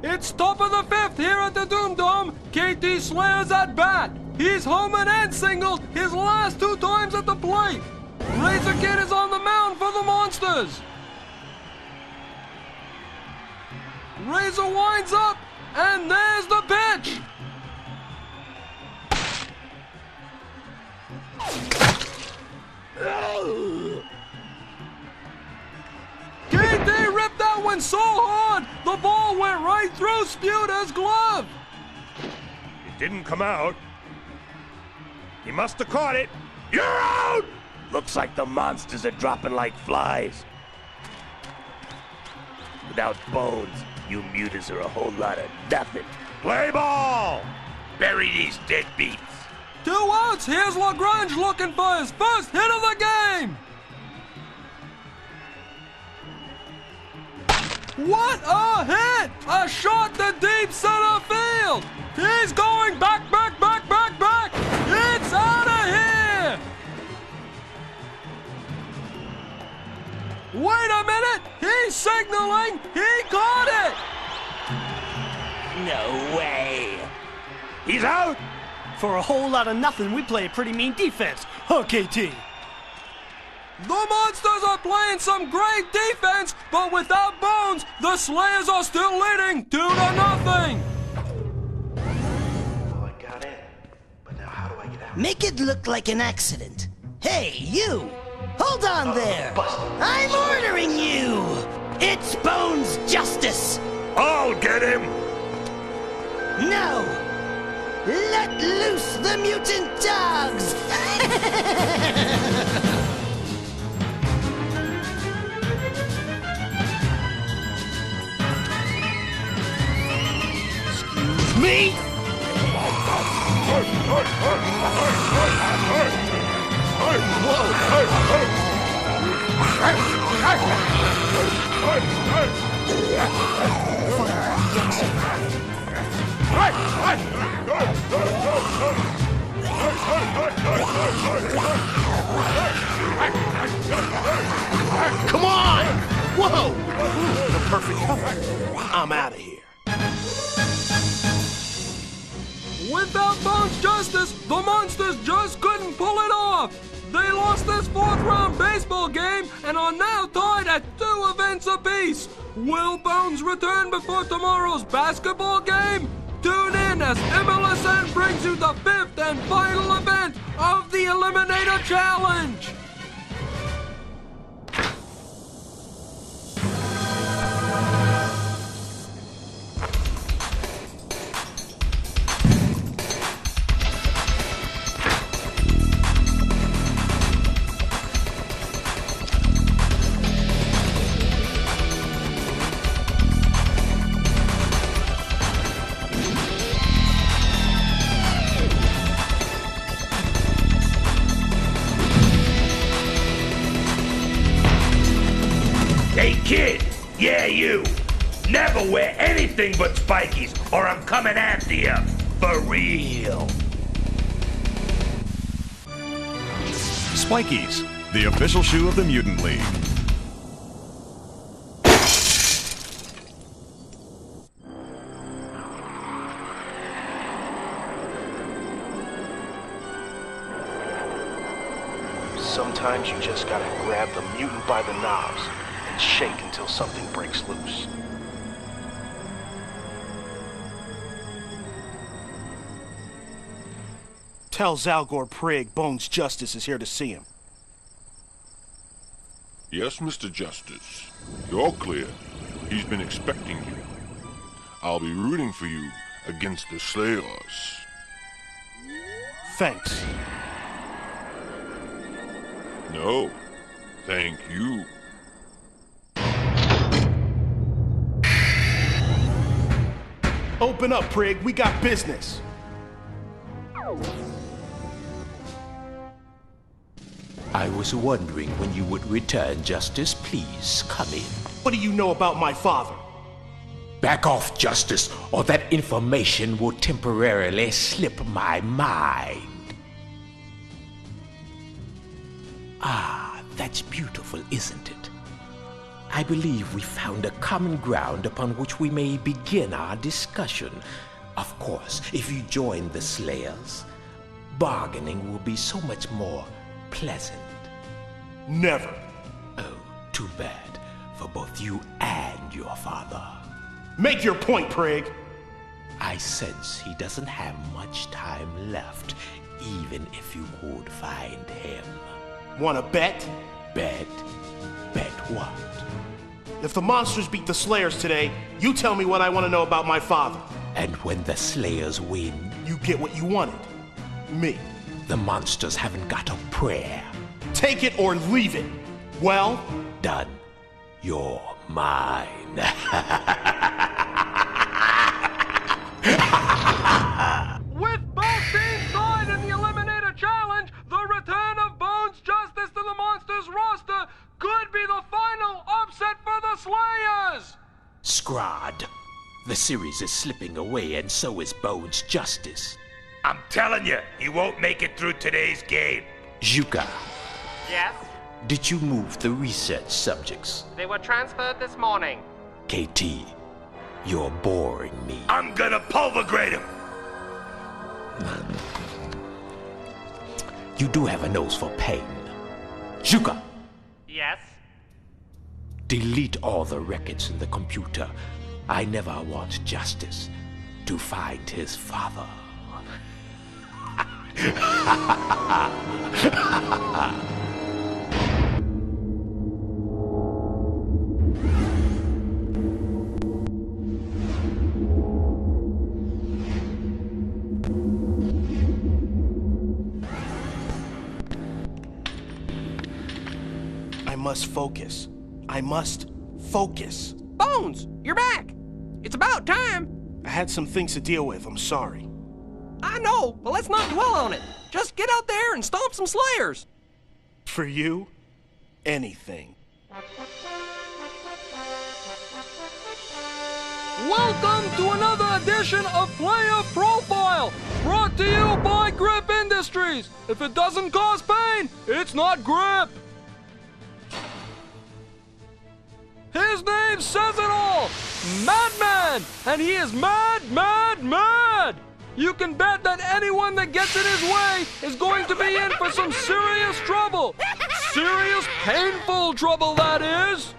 It's top of the 5th here at the Doom Dome. KT Slayer's at bat. He's homing and singled his last 2 times at the plate. Razor Kid is on the mound for the Monsters. Razor winds up, and there's the pitch. KT ripped that one so hard, the ball went right through Sputa's glove. It didn't come out. He must have caught it. You're out! Looks like the monsters are dropping like flies. Without Bones, you mutants are a whole lot of nothing. Play ball! Bury these deadbeats. 2 outs, here's LaGrange looking for his first hit of the game. What a hit! A shot to deep center field! He's going back! It's out of here! Wait a minute! He's signaling! He caught it! No way! He's out! For a whole lot of nothing, we play a pretty mean defense, huh, KT? The Monsters are playing some great defense, but without Bones, the Slayers are still leading 2-0. Well, I got in, but now how do I get out? Make it look like an accident. Hey, you! Hold on there! I'm ordering you! It's Bones Justice! I'll get him! No! Let loose the mutant dogs! Me? Come on! Whoa! The perfect cover. I'm out of here. Without Bones Justice, the Monsters just couldn't pull it off. They lost this 4th-round baseball game and are now tied at 2 events apiece. Will Bones return before tomorrow's basketball game? Tune in as MLSN brings you the 5th and final event of the Eliminator Challenge! Hey kid, yeah you, never wear anything but spikies or I'm coming after you, for real. Spikies, the official shoe of the Mutant League. Sometimes you just gotta grab the mutant by the knobs and shake until something breaks loose. Tell Zalgor Prig Bones Justice is here to see him. Yes, Mr. Justice. You're clear. He's been expecting you. I'll be rooting for you against the Slayers. Thanks. No, thank you. Open up, Prig. We got business. I was wondering when you would return, Justice. Please come in. What do you know about my father? Back off, Justice, or that information will temporarily slip my mind. Ah, that's beautiful, isn't it? I believe we found a common ground upon which we may begin our discussion. Of course, if you join the Slayers, bargaining will be so much more pleasant. Never. Oh, too bad for both you and your father. Make your point, Prig. I sense he doesn't have much time left, even if you would find him. Wanna bet? Bet? Bet what? If the monsters beat the Slayers today, you tell me what I want to know about my father. And when the Slayers win, you get what you wanted. Me. The monsters haven't got a prayer. Take it or leave it. Well? Done. You're mine. With both teams tied in the Eliminator Challenge, the return of Bones Justice to the Monsters roster could be the final upset for the Slayers! Scrod, the series is slipping away and so is Bones Justice. I'm telling you, he won't make it through today's game. Juka. Yes? Did you move the research subjects? They were transferred this morning. KT, you're boring me. I'm gonna pulvergrate him! You do have a nose for pain. Juka! Yes? Delete all the records in the computer. I never want Justice to find his father. I must focus. I must focus. Bones, you're back. It's about time. I had some things to deal with. I'm sorry. I know, but let's not dwell on it. Just get out there and stomp some Slayers. For you, anything. Welcome to another edition of Player Profile, brought to you by Grip Industries. If it doesn't cause pain, it's not Grip. His name says it all, Madman, and he is mad, mad, mad. You can bet that anyone that gets in his way is going to be in for some serious trouble. Serious, painful trouble, that is.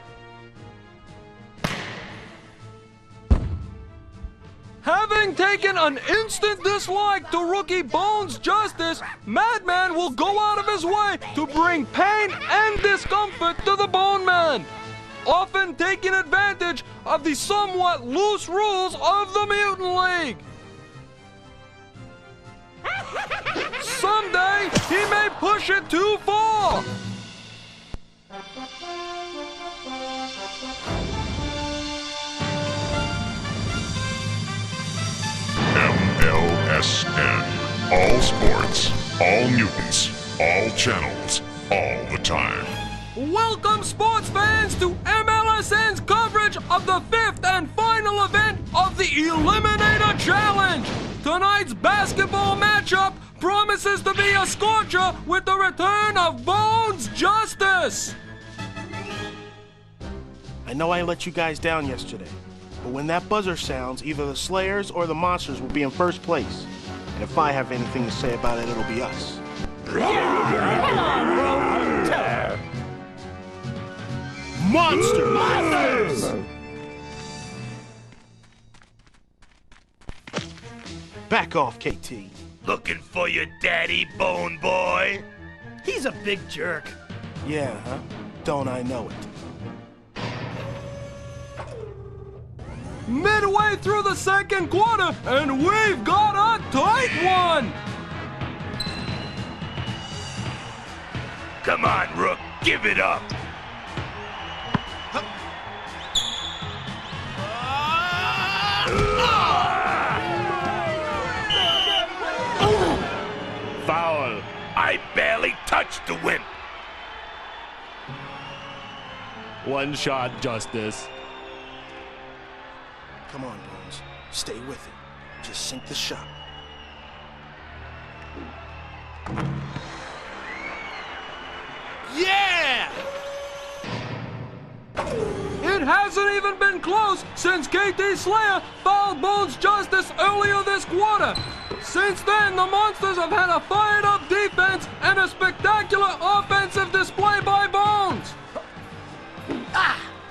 Having taken an instant dislike to rookie Bones Justice, Madman will go out of his way to bring pain and discomfort to the Bone Man, often taking advantage of the somewhat loose rules of the Mutant League. Someday, he may push it too far. MLSN. All sports, all mutants, all channels, all the time. Welcome, sports fans, to MLSN's coverage of the 5th and final event of the Eliminator Challenge. Tonight's basketball matchup promises to be a scorcher with the return of Bones Justice. I know I let you guys down yesterday, but when that buzzer sounds, either the Slayers or the Monsters will be in first place. And if I have anything to say about it, it'll be us. Monsters! Back off, KT. Looking for your daddy, Bone Boy? He's a big jerk. Yeah, huh? Don't I know it? Midway through the second quarter, and we've got a tight one. Come on, Rook, give it up. Foul. I barely touched the wimp. One shot, Justice. Come on, Bones. Stay with it. Just sink the shot. Yeah! It hasn't even been close since KT Slayer fouled Bones Justice earlier this quarter. Since then, the Monsters have had a fired-up defense and a spectacular offensive display by Bones.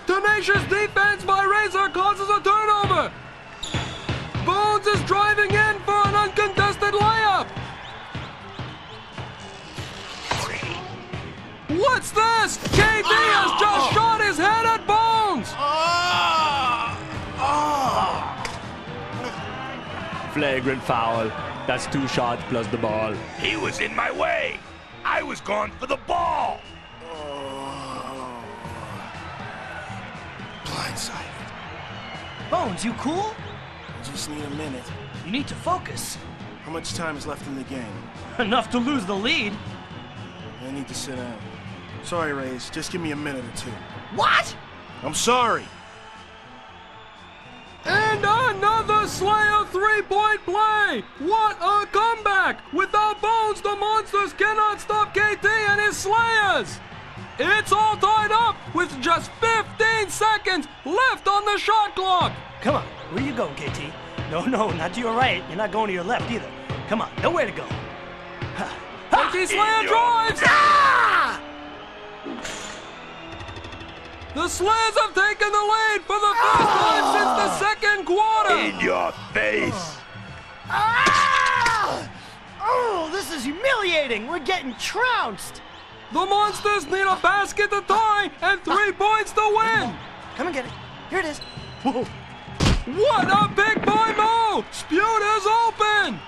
Tenacious defense by Razor causes a turnover. Bones is driving in for an uncontested layup. What's this? KT has just shot his head at Bones. Flagrant foul. That's 2 shots plus the ball. He was in my way. I was going for the ball. Blindsided. Bones, you cool? I just need a minute. You need to focus. How much time is left in the game? Enough to lose the lead. I need to sit down. Sorry, Raze. Just give me a minute or two. What? I'm sorry. And another Slayer three-point play! What a comeback! Without Bones, the Monsters cannot stop KT and his Slayers! It's all tied up with just 15 seconds left on the shot clock! Come on, where you going, KT? No, not to your right. You're not going to your left either. Come on, nowhere to go. KT Slayer drives! The Slayers have taken the lead for the first time since the second quarter! In your face! Oh, this is humiliating! We're getting trounced! The Monsters need a basket to tie and 3 points to win! Come and get it. Here it is. Whoa. What a big boy move! Spewter's open!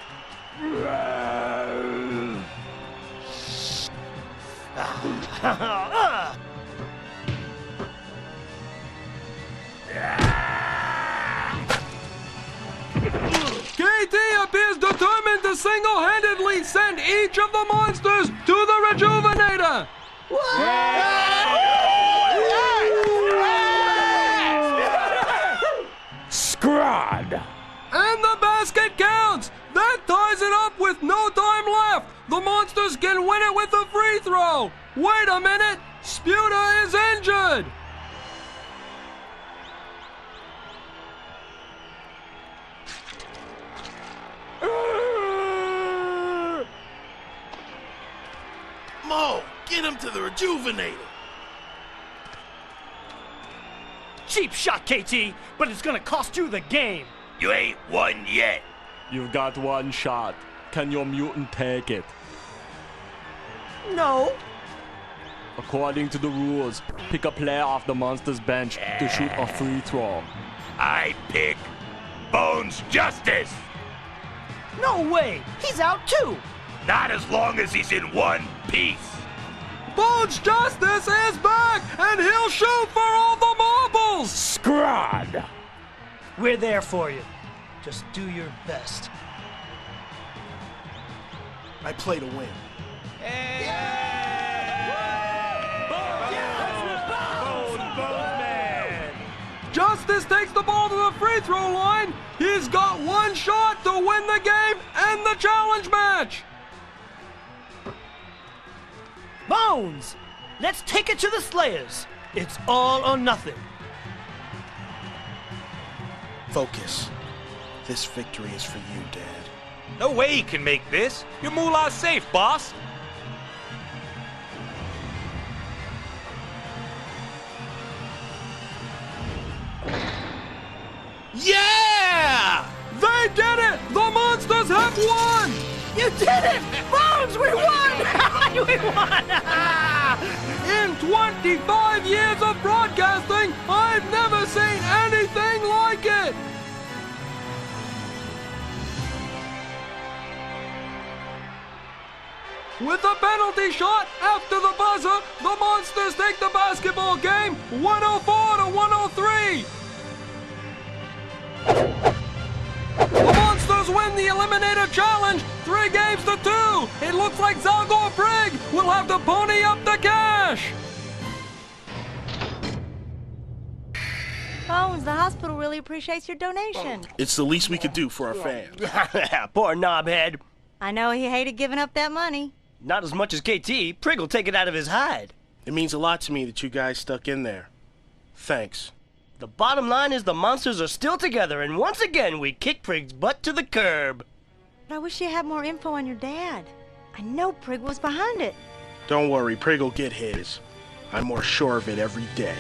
KT appears determined to single-handedly send each of the Monsters to the Rejuvenator! Scrod! And the basket counts! That ties it up with no time left! The Monsters can win it with a free throw! Wait a minute! Sputer is injured! Mo, get him to the Rejuvenator! Cheap shot, KT, but it's gonna cost you the game. You ain't won yet. You've got one shot. Can your mutant take it? No. According to the rules, pick a player off the monster's bench to shoot a free throw. I pick Bones Justice. No way! He's out too! Not as long as he's in one piece. Bones Justice is back, and he'll shoot for all the marbles! Scrod! We're there for you. Just do your best. I play to win. Justice takes the ball to the free throw line. He's got one shot to win the game and the challenge match. Bones! Let's take it to the Slayers. It's all or nothing. Focus. This victory is for you, Dad. No way he can make this. Your moolah's safe, boss. Yeah! They did it! The Monsters have won! You did it! Bones, we won! We won! In 25 years of broadcasting, I've never seen anything like it! With a penalty shot after the buzzer, the Monsters take the basketball game 104 to 103. The Monsters win the Eliminator Challenge 3 games to 2. It looks like Zalgor Prig will have to pony up the cash. Bones, the hospital really appreciates your donation. It's the least we could do for our fans. Poor knobhead. I know he hated giving up that money. Not as much as KT. Prig will take it out of his hide. It means a lot to me that you guys stuck in there. Thanks. The bottom line is the Monsters are still together, and once again we kick Prig's butt to the curb. But I wish you had more info on your dad. I know Prig was behind it. Don't worry, Prig will get his. I'm more sure of it every day.